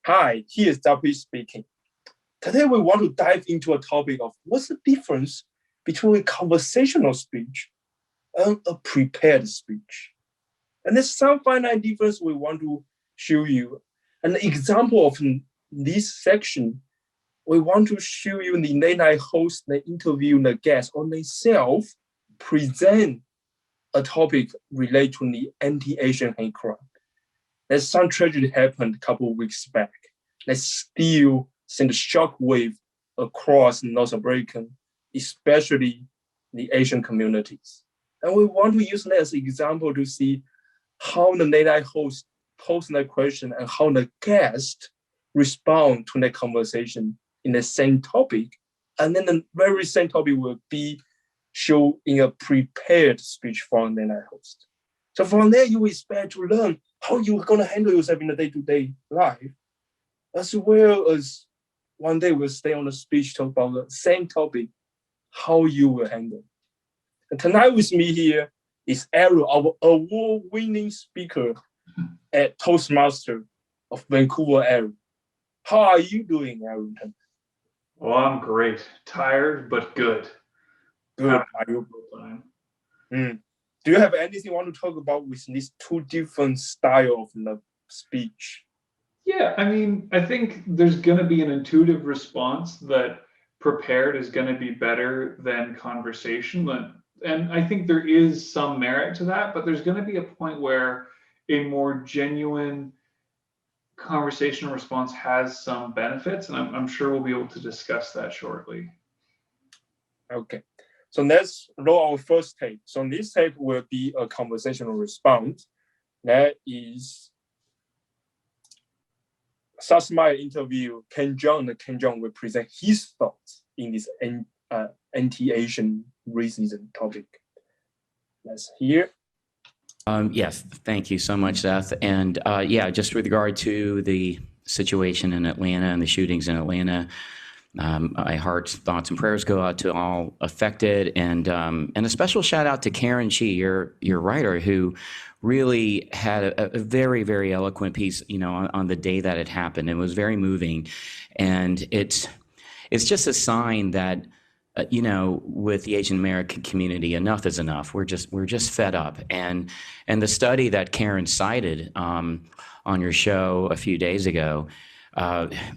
Hi, here's ZAPY Speaking. Today we want to dive into a topic of what's the difference between a conversational speech and a prepared speech. And there's some finite difference we want to show you. An example of this section, we want to show you the late night host, the interview, the guest, or themselves present a topic related to the anti-Asian hate crime. There's some tragedy happened a couple of weeks back that still sent a shockwave across North America, especially the Asian communities. And we want to use that as an example to see how the late night host pose that question and how the guest respond to that conversation in the same topic. And then the very same topic will be shown in a prepared speech from the late night host. So from there, you expect to learn how you're going to handle yourself in the day-to-day life, as well as one day we'll stay on the speech talk about the same topic, how you will handle. And tonight with me here is Aaron, our award-winning speaker at Toastmaster of Vancouver area. How are you doing, Aaron? Well, I'm great. Tired, but good. Good. Are you? Do you have anything you want to talk about with these two different styles of the speech? Yeah, I mean, I think there's going to be an intuitive response that prepared is going to be better than conversation. And I think there is some merit to that, but there's going to be a point where a more genuine conversational response has some benefits, and I'm sure we'll be able to discuss that shortly. Okay. So let's roll our first tape. So this tape will be a conversational response. That is Sasmaya interview Ken Jeong, and Ken Jeong will present his thoughts in this anti-Asian racism topic. Let's hear. Yes, thank you so much, Seth. And yeah, just with regard to the situation in Atlanta and the shootings in Atlanta, my heart's thoughts and prayers go out to all affected, and a special shout out to Karen Chi, your writer, who really had a very, very eloquent piece, on the day that it happened. It was very moving, and it's just a sign that with the Asian American community, enough is enough. We're just fed up, and the study that Karen cited on your show a few days ago.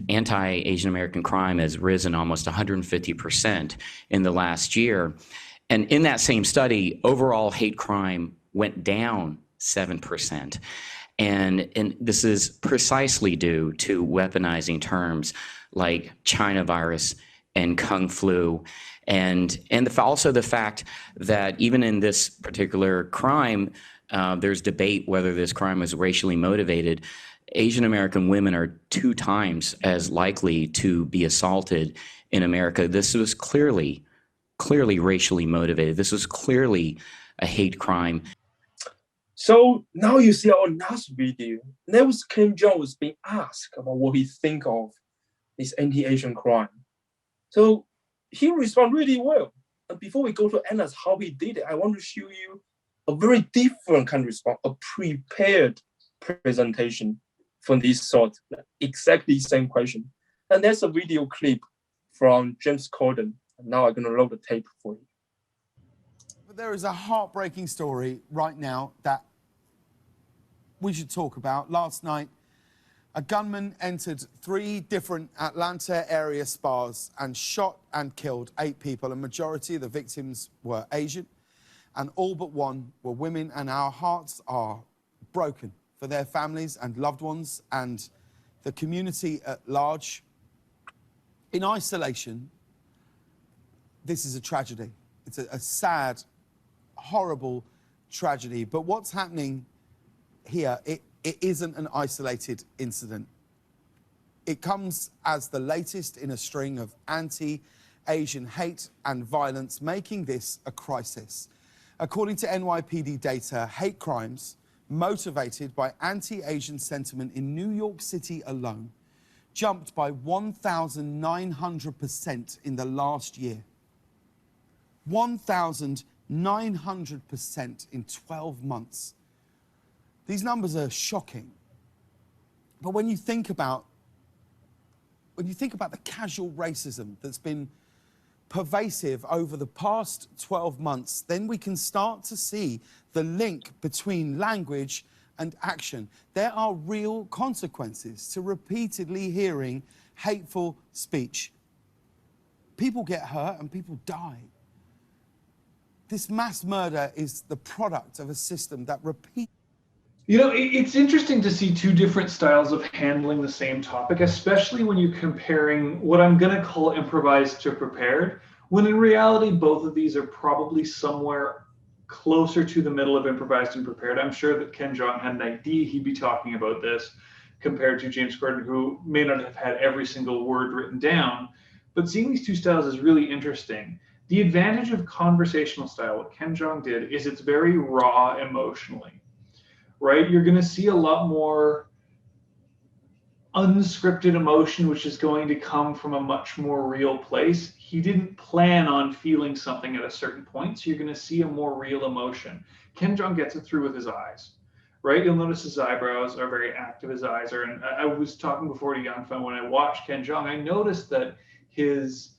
Anti-Asian American crime has risen almost 150% in the last year. And in that same study, overall hate crime went down 7%. And this is precisely due to weaponizing terms like China virus and Kung flu. And also the fact that even in this particular crime, there's debate whether this crime was racially motivated. Asian American women are 2 times as likely to be assaulted in America. This was clearly racially motivated. This was clearly a hate crime. So now you see our last video. That was Kim Jeong was being asked about what he think of this anti-Asian crime. So he responded really well. And before we go to analyze how he did it, I want to show you a very different kind of response, a prepared presentation from this sort, exactly same question. And there's a video clip from James Corden. Now I'm going to roll the tape for you. But there is a heartbreaking story right now that we should talk about. Last night, a gunman entered 3 different Atlanta area spas and shot and killed 8 people. A majority of the victims were Asian, and all but one were women, and our hearts are broken for their families and loved ones and the community at large. In isolation, this is a tragedy. It's a sad, horrible tragedy. But what's happening here, it isn't an isolated incident. It comes as the latest in a string of anti-Asian hate and violence, making this a crisis. According to NYPD data, hate crimes motivated by anti-Asian sentiment in New York City alone jumped by 1,900% in the last year. 1,900% in 12 months. These numbers are shocking. But when you think about when you think about the casual racism that's been pervasive over the past 12 months, then we can start to see the link between language and action. There are real consequences to repeatedly hearing hateful speech. People get hurt and people die. This mass murder is the product of a system that repeats. You know, it's interesting to see two different styles of handling the same topic, especially when you're comparing what I'm going to call improvised to prepared, when in reality, both of these are probably somewhere closer to the middle of improvised and prepared. I'm sure that Ken Jeong had an idea he'd be talking about this compared to James Corden, who may not have had every single word written down. But seeing these two styles is really interesting. The advantage of conversational style, what Ken Jeong did, is it's very raw emotionally. Right? You're going to see a lot more unscripted emotion, which is going to come from a much more real place. He didn't plan on feeling something at a certain point, so you're going to see a more real emotion. Ken Jeong gets it through with his eyes, right? You'll notice his eyebrows are very active, his eyes are, and I was talking before to Young Fan, when I watched Ken Jeong, I noticed that his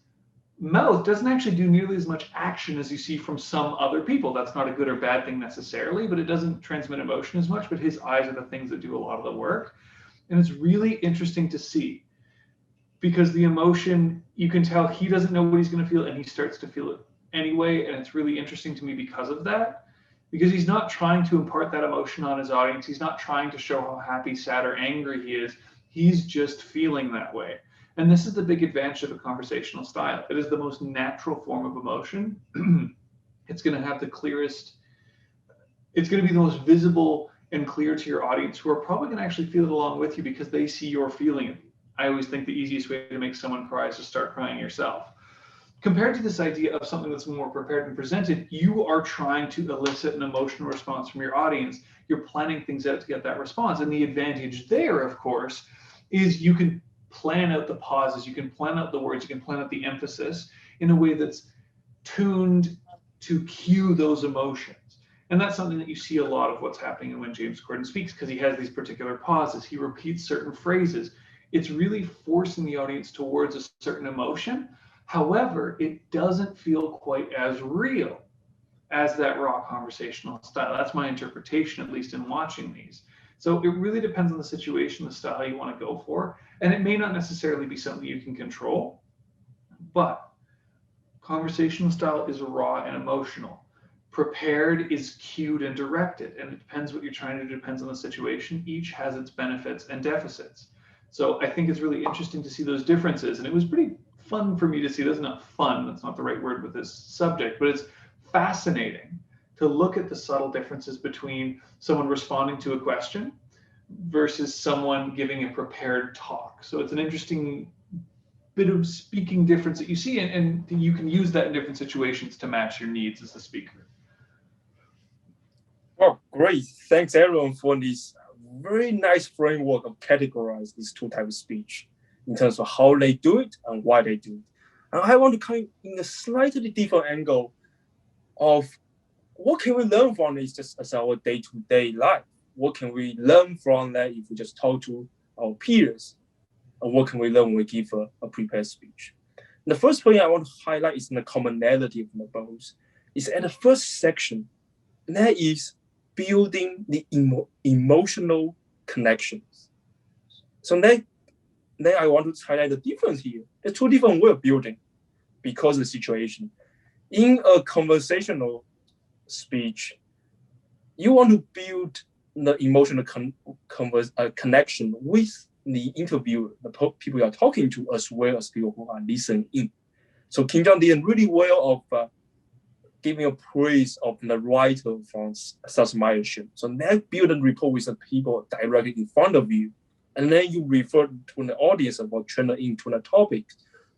mouth doesn't actually do nearly as much action as you see from some other people. That's not a good or bad thing necessarily, but it doesn't transmit emotion as much, but his eyes are the things that do a lot of the work. And it's really interesting to see, because the emotion, you can tell he doesn't know what he's going to feel and he starts to feel it anyway. And it's really interesting to me because of that, because he's not trying to impart that emotion on his audience. He's not trying to show how happy, sad, or angry he is. He's just feeling that way. And this is the big advantage of a conversational style. It is the most natural form of emotion. It's going to have the clearest, it's going to be the most visible and clear to your audience, who are probably going to actually feel it along with you because they see you're feeling it. I always think the easiest way to make someone cry is to start crying yourself. Compared to this idea of something that's more prepared and presented, you are trying to elicit an emotional response from your audience. You're planning things out to get that response. And the advantage there, of course, is you can plan out the pauses, you can plan out the words, you can plan out the emphasis in a way that's tuned to cue those emotions. And that's something that you see a lot of what's happening when James Corden speaks, because he has these particular pauses, he repeats certain phrases. It's really forcing the audience towards a certain emotion. However, it doesn't feel quite as real as that raw conversational style. That's my interpretation, at least in watching these. So it really depends on the situation, the style you want to go for. And it may not necessarily be something you can control, but conversational style is raw and emotional. Prepared is cued and directed, and it depends what you're trying to do, depends on the situation. Each has its benefits and deficits. So I think it's really interesting to see those differences. And it was pretty fun for me to see. That's not fun, that's not the right word with this subject, but it's fascinating to look at the subtle differences between someone responding to a question versus someone giving a prepared talk. So it's an interesting bit of speaking difference that you see, and you can use that in different situations to match your needs as a speaker. Well, great. Thanks everyone for this very nice framework of categorize these two types of speech in terms of how they do it and why they do it. And I want to come in a slightly different angle of what can we learn from this just as our day-to-day life? What can we learn from that if we just talk to our peers? And what can we learn when we give a prepared speech? And the first point I want to highlight is the commonality of the both. It's at the first section, and that is building the emotional connections. So then I want to highlight the difference here. There's two different ways of building because of the situation. In a conversational speech, you want to build the emotional connection with the interviewer, the people you are talking to, as well as people who are listening in. So Kim Jeong did really well of giving a praise of the writer from South Show. So that build a rapport with the people directly in front of you. And then you refer to the audience about turning into the topic.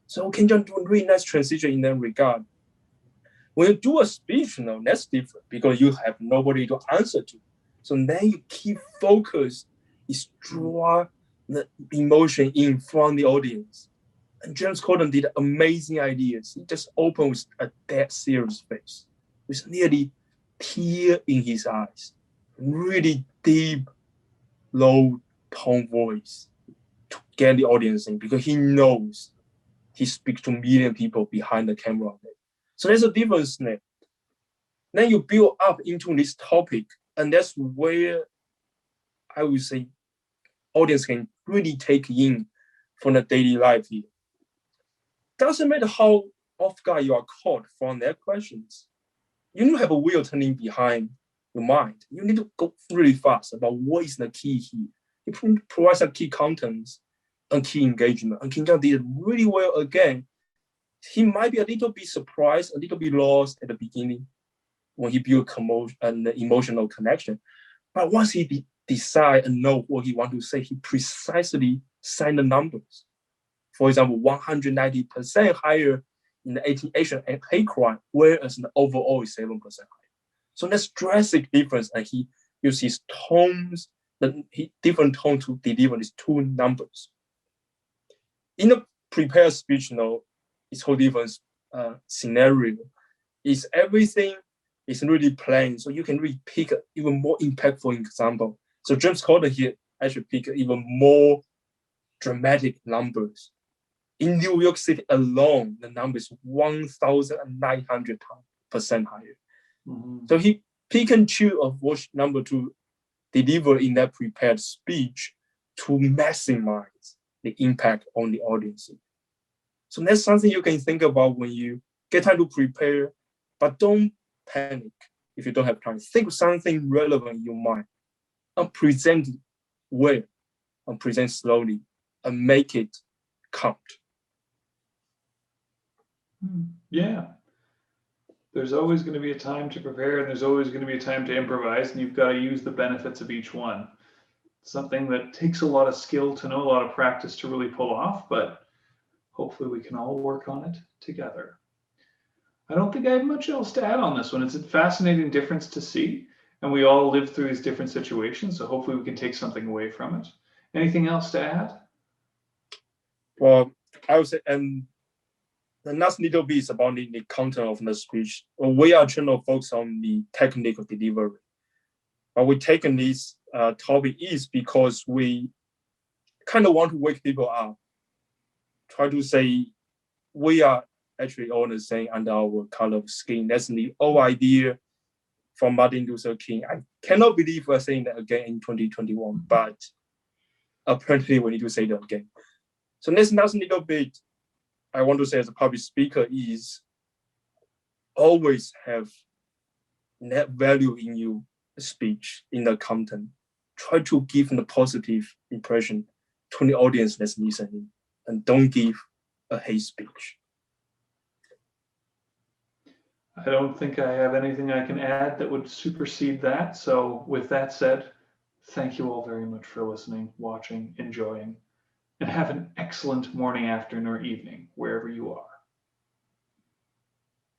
So Kim Jeong do a really nice transition in that regard. When you do a speech, that's different because you have nobody to answer to. So then you keep focus, is draw the emotion in from the audience. And James Corden did amazing ideas. He just opened with a dead serious face, with nearly tear in his eyes, really deep, low tone voice to get the audience in because he knows he speaks to millions of people behind the camera. So there's a difference there. Then you build up into this topic, and that's where I would say audience can really take in from the daily life here. Doesn't matter how off guard you are caught from their questions. You need to have a wheel turning behind your mind. You need to go really fast about what is the key here. You provide some key contents and key engagement. And King Jeong did really well again. He might be a little bit surprised, a little bit lost at the beginning when he built an emotional connection. But once he decide and know what he want to say, he precisely signed the numbers. For example, 190% higher in the Asian hate crime, whereas the overall is 7% higher. So that's drastic difference, and he uses his tones, different tone to deliver these two numbers. In a prepared speech, it's whole different scenario. Is everything is really plain, so you can really pick an even more impactful example. So James Corden here actually pick even more dramatic numbers. In New York City alone, the number is 1,900% higher. Mm-hmm. So he pick and choose of what number to deliver in that prepared speech to maximize the impact on the audience. So that's something you can think about when you get time to prepare, but don't panic if you don't have time. Think of something relevant in your mind and present it well and present slowly and make it count. Yeah. There's always going to be a time to prepare, and there's always going to be a time to improvise, and you've got to use the benefits of each one. Something that takes a lot of skill to know, a lot of practice to really pull off, but hopefully we can all work on it together. I don't think I have much else to add on this one. It's a fascinating difference to see, and we all live through these different situations, so hopefully we can take something away from it. Anything else to add? Well, I would say, the last little bit is about the content of the speech. We are trying to focus on the technical delivery. But we taken this topic is because we kind of want to wake people up. Try to say we are actually all the same under our color of skin. That's the old idea from Martin Luther King. I cannot believe we're saying that again in 2021, but apparently we need to say that again. So this last little bit I want to say as a public speaker is always have net value in your speech, in the content. Try to give a positive impression to the audience that's listening, and don't give a hate speech. I don't think I have anything I can add that would supersede that. So with that said, thank you all very much for listening, watching, enjoying, and have an excellent morning, afternoon, or evening, wherever you are.